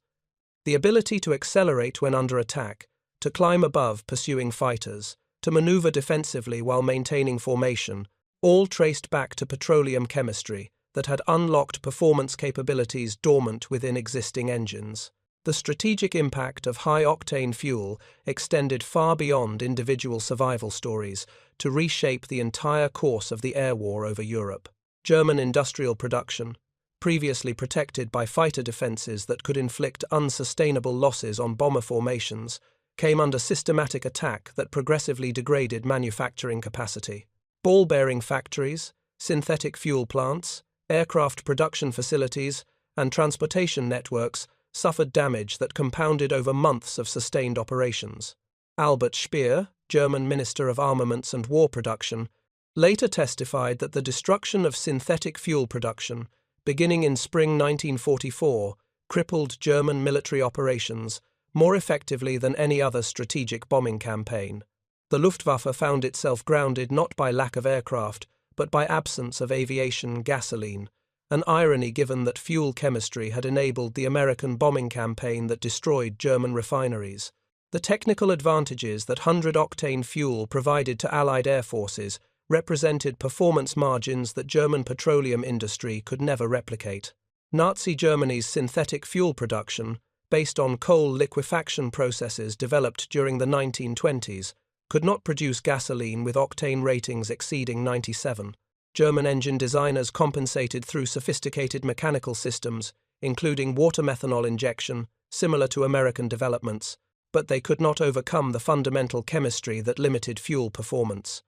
Speaker 1: The ability to accelerate when under attack, to climb above pursuing fighters, to maneuver defensively while maintaining formation, all traced back to petroleum chemistry that had unlocked performance capabilities dormant within existing engines. The strategic impact of high-octane fuel extended far beyond individual survival stories to reshape the entire course of the air war over Europe. German industrial production, previously protected by fighter defenses that could inflict unsustainable losses on bomber formations, came under systematic attack that progressively degraded manufacturing capacity. Ball-bearing factories, synthetic fuel plants, aircraft production facilities, and transportation networks suffered damage that compounded over months of sustained operations. Albert Speer, German Minister of Armaments and War Production, later testified that the destruction of synthetic fuel production, beginning in spring 1944, crippled German military operations more effectively than any other strategic bombing campaign. The Luftwaffe found itself grounded not by lack of aircraft, but by absence of aviation gasoline, an irony given that fuel chemistry had enabled the American bombing campaign that destroyed German refineries. The technical advantages that hundred-octane fuel provided to Allied air forces represented performance margins that German petroleum industry could never replicate. Nazi Germany's synthetic fuel production, based on coal liquefaction processes developed during the 1920s, could not produce gasoline with octane ratings exceeding 97. German engine designers compensated through sophisticated mechanical systems, including water methanol injection, similar to American developments, but they could not overcome the fundamental chemistry that limited fuel performance.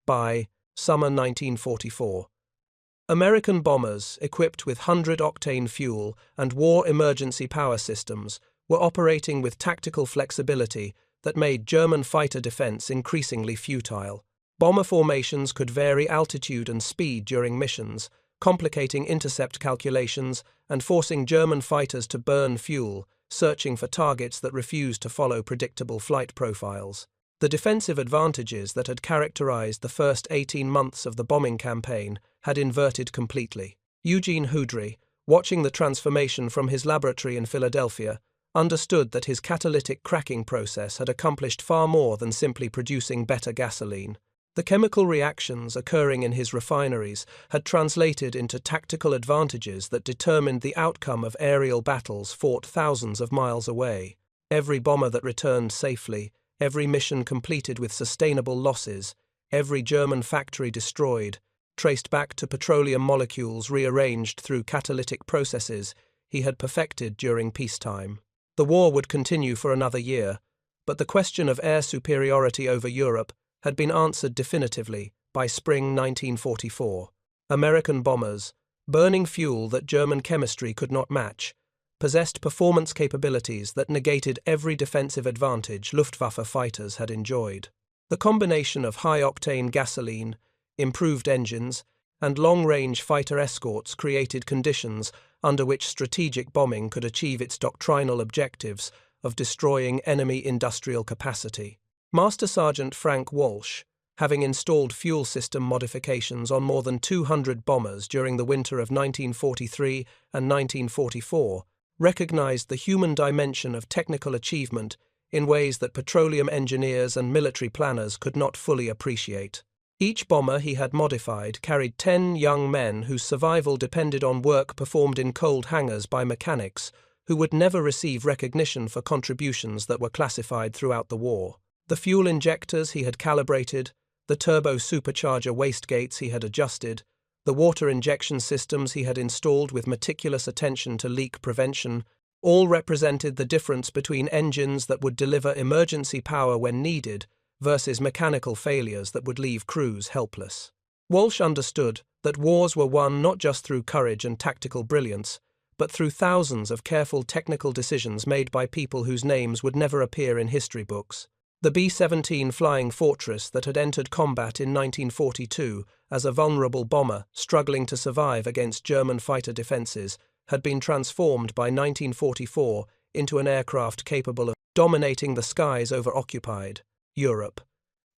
Speaker 1: By summer 1944, American bombers equipped with hundred-octane fuel and war emergency power systems were operating with tactical flexibility that made German fighter defense increasingly futile. Bomber formations could vary altitude and speed during missions, complicating intercept calculations and forcing German fighters to burn fuel, searching for targets that refused to follow predictable flight profiles. The defensive advantages that had characterized the first 18 months of the bombing campaign had inverted completely. Eugene Houdry, watching the transformation from his laboratory in Philadelphia, understood that his catalytic cracking process had accomplished far more than simply producing better gasoline. The chemical reactions occurring in his refineries had translated into tactical advantages that determined the outcome of aerial battles fought thousands of miles away. Every bomber that returned safely, every mission completed with sustainable losses, every German factory destroyed, traced back to petroleum molecules rearranged through catalytic processes he had perfected during peacetime. The war would continue for another year, but the question of air superiority over Europe had been answered definitively by spring 1944. American bombers, burning fuel that German chemistry could not match, possessed performance capabilities that negated every defensive advantage Luftwaffe fighters had enjoyed. The combination of high-octane gasoline, improved engines, and long-range fighter escorts created conditions under which strategic bombing could achieve its doctrinal objectives of destroying enemy industrial capacity. Master Sergeant Frank Walsh, having installed fuel system modifications on more than 200 bombers during the winter of 1943 and 1944, recognized the human dimension of technical achievement in ways that petroleum engineers and military planners could not fully appreciate. Each bomber he had modified carried 10 young men whose survival depended on work performed in cold hangars by mechanics who would never receive recognition for contributions that were classified throughout the war. The fuel injectors he had calibrated, the turbo supercharger wastegates he had adjusted, the water injection systems he had installed with meticulous attention to leak prevention, all represented the difference between engines that would deliver emergency power when needed versus mechanical failures that would leave crews helpless. Walsh understood that wars were won not just through courage and tactical brilliance, but through thousands of careful technical decisions made by people whose names would never appear in history books. The B-17 flying fortress that had entered combat in 1942 as a vulnerable bomber struggling to survive against German fighter defenses had been transformed by 1944 into an aircraft capable of dominating the skies over occupied Europe.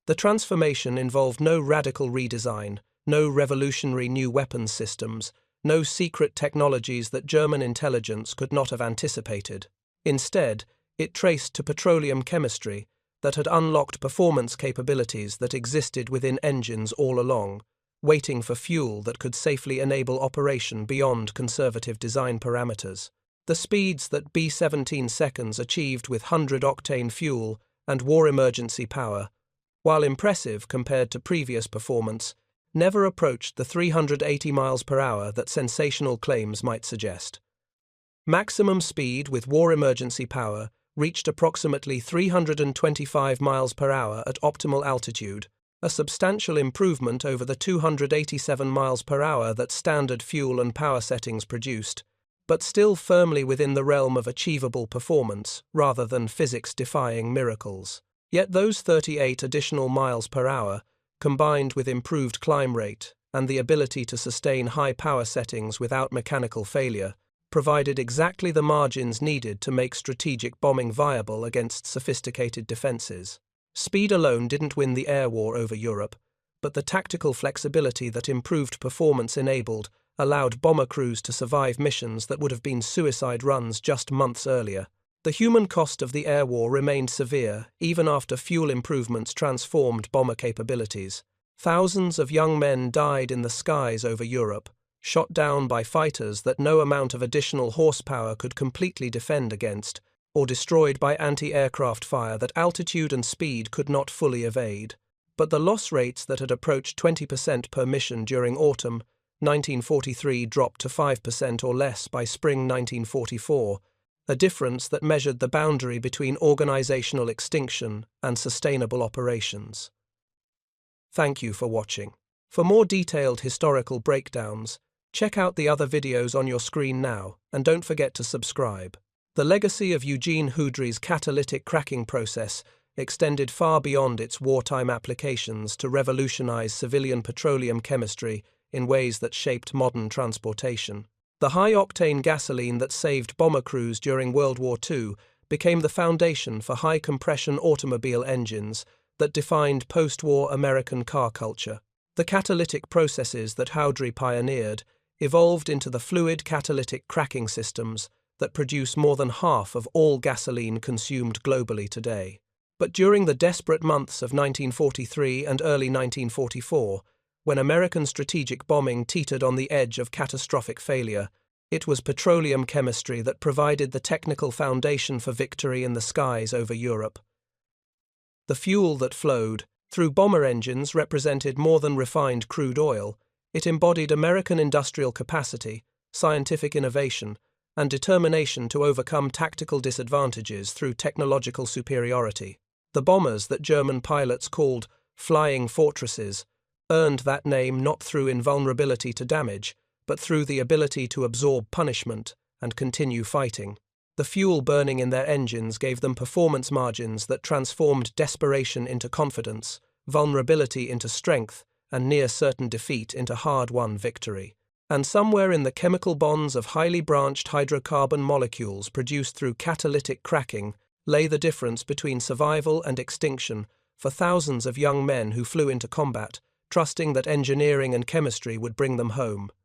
Speaker 1: The transformation involved no radical redesign, no revolutionary new weapons systems, no secret technologies that German intelligence could not have anticipated. Instead, it traced to petroleum chemistry that had unlocked performance capabilities that existed within engines all along, waiting for fuel that could safely enable operation beyond conservative design parameters. The speeds that B-17 seconds achieved with 100-octane fuel and war emergency power, while impressive compared to previous performance, never approached the 380 miles per hour that sensational claims might suggest. Maximum speed with war emergency power reached approximately 325 miles per hour at optimal altitude, a substantial improvement over the 287 miles per hour that standard fuel and power settings produced, but still firmly within the realm of achievable performance rather than physics-defying miracles. Yet those 38 additional miles per hour, combined with improved climb rate and the ability to sustain high power settings without mechanical failure, provided exactly the margins needed to make strategic bombing viable against sophisticated defenses. Speed alone didn't win the air war over Europe, but the tactical flexibility that improved performance enabled allowed bomber crews to survive missions that would have been suicide runs just months earlier. The human cost of the air war remained severe even after fuel improvements transformed bomber capabilities. Thousands of young men died in the skies over Europe, shot down by fighters that no amount of additional horsepower could completely defend against, or destroyed by anti-aircraft fire that altitude and speed could not fully evade. But the loss rates that had approached 20% per mission during autumn 1943 dropped to 5% or less by spring 1944, a difference that measured the boundary between organizational extinction and sustainable operations. Thank you for watching. For more detailed historical breakdowns, check out the other videos on your screen now, and don't forget to subscribe. The legacy of Eugene Houdry's catalytic cracking process extended far beyond its wartime applications to revolutionize civilian petroleum chemistry in ways that shaped modern transportation. The high-octane gasoline that saved bomber crews during World War II became the foundation for high-compression automobile engines that defined post-war American car culture. The catalytic processes that Houdry pioneered evolved into the fluid catalytic cracking systems that produce more than half of all gasoline consumed globally today. But during the desperate months of 1943 and early 1944, when American strategic bombing teetered on the edge of catastrophic failure, it was petroleum chemistry that provided the technical foundation for victory in the skies over Europe. The fuel that flowed through bomber engines represented more than refined crude oil. It embodied American industrial capacity, scientific innovation, and determination to overcome tactical disadvantages through technological superiority. The bombers that German pilots called flying fortresses earned that name not through invulnerability to damage, but through the ability to absorb punishment and continue fighting. The fuel burning in their engines gave them performance margins that transformed desperation into confidence, vulnerability into strength, and near-certain defeat into hard-won victory. And somewhere in the chemical bonds of highly branched hydrocarbon molecules produced through catalytic cracking lay the difference between survival and extinction for thousands of young men who flew into combat, trusting that engineering and chemistry would bring them home.